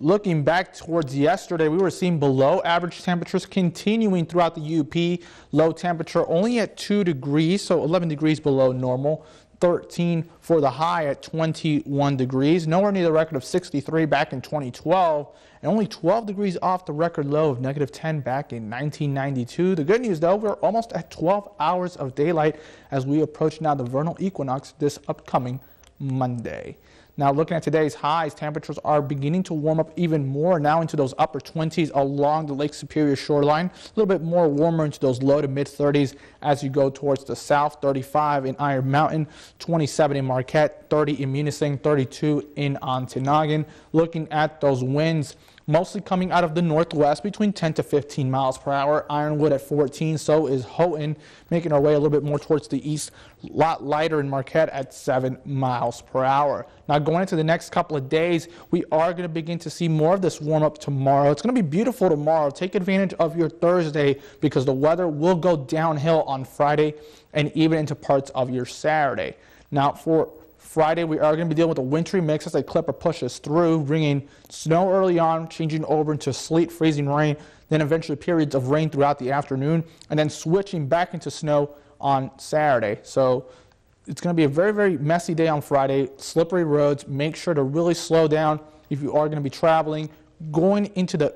Looking back towards yesterday, we were seeing below average temperatures continuing throughout the UP. Low temperature only at 2 degrees, so 11 degrees below normal. 13 for the high at 21 degrees. Nowhere near the record of 63 back in 2012, and only 12 degrees off the record low of -10 back in 1992. The good news, though, we're almost at 12 hours of daylight as we approach now the vernal equinox this upcoming Monday. Now, looking at today's highs, temperatures are beginning to warm up even more now into those upper 20s along the Lake Superior shoreline. A little bit more warmer into those low to mid 30s as you go towards the south. 35 in Iron Mountain, 27 in Marquette, 30 in Munising, 32 in Ontonagon. Looking at those winds, mostly coming out of the northwest between 10 to 15 miles per hour. Ironwood at 14, so is Houghton, making our way a little bit more towards the east. A lot lighter in Marquette at 7 miles per hour. Now, going into the next couple of days, we are going to begin to see more of this warm up tomorrow. It's going to be beautiful tomorrow. Take advantage of your Thursday because the weather will go downhill on Friday and even into parts of your Saturday. Now, for Friday, we are going to be dealing with a wintry mix as a clipper pushes through, bringing snow early on, changing over into sleet, freezing rain, then eventually periods of rain throughout the afternoon, and then switching back into snow on Saturday. So it's going to be a very, very messy day on Friday. Slippery roads. Make sure to really slow down if you are going to be traveling. Going into the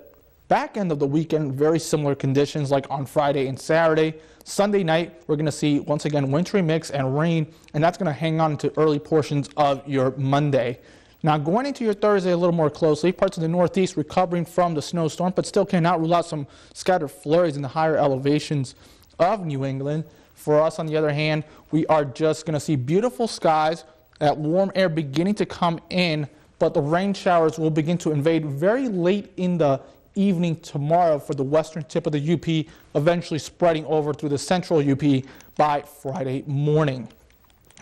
back end of the weekend, very similar conditions like on Friday and Saturday. Sunday night, we're going to see, once again, wintry mix and rain, and that's going to hang on to early portions of your Monday. Now, going into your Thursday a little more closely, parts of the Northeast recovering from the snowstorm, but still cannot rule out some scattered flurries in the higher elevations of New England. For us, on the other hand, we are just going to see beautiful skies, that warm air beginning to come in, but the rain showers will begin to invade very late in the evening tomorrow for the western tip of the UP, eventually spreading over through the central UP by Friday morning.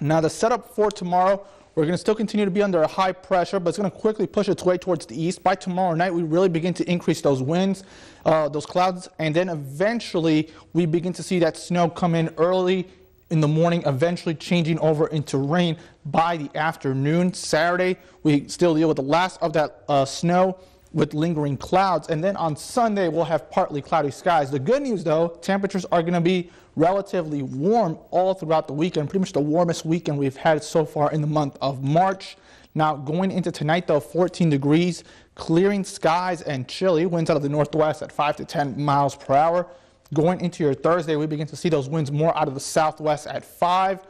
Now, the setup for tomorrow, we're going to still continue to be under a high pressure, but it's going to quickly push its way towards the east. By tomorrow night, we really begin to increase those winds, those clouds, and then eventually we begin to see that snow come in early in the morning, eventually changing over into rain by the afternoon. Saturday, we still deal with the last of that snow with lingering clouds, and then on Sunday we'll have partly cloudy skies. The good news, though, temperatures are going to be relatively warm all throughout the weekend, pretty much the warmest weekend we've had so far in the month of March. Now, going into tonight, though, 14 degrees, clearing skies and chilly, winds out of the northwest at 5 to 10 miles per hour. Going into your Thursday, we begin to see those winds more out of the southwest at 5.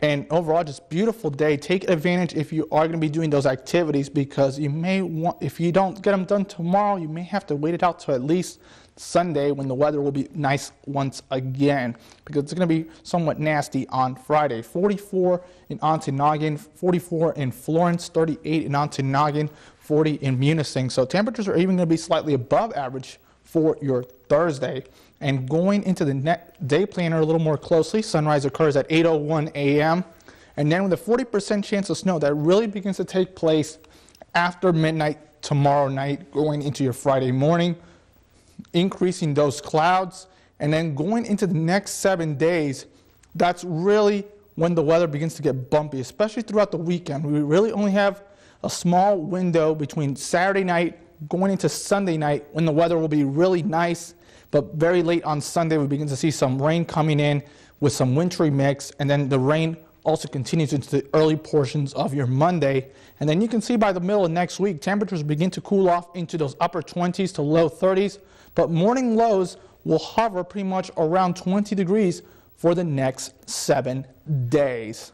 And overall, just beautiful day. Take advantage if you are going to be doing those activities, because you may want, if you don't get them done tomorrow, you may have to wait it out to at least Sunday when the weather will be nice once again, because it's going to be somewhat nasty on Friday. 44 in Ontonagon, 44 in Florence, 38 in Ontonagon, 40 in Munising. So temperatures are even going to be slightly above average for your Thursday. And going into the day planner a little more closely, sunrise occurs at 8:01 a.m. And then with a 40% chance of snow, that really begins to take place after midnight tomorrow night, going into your Friday morning, increasing those clouds. And then going into the next 7 days, that's really when the weather begins to get bumpy, especially throughout the weekend. We really only have a small window between Saturday night going into Sunday night when the weather will be really nice. But very late on Sunday, we begin to see some rain coming in with some wintry mix, and then the rain also continues into the early portions of your Monday. And then you can see by the middle of next week, temperatures begin to cool off into those upper 20s to low 30s, but morning lows will hover pretty much around 20 degrees for the next 7 days.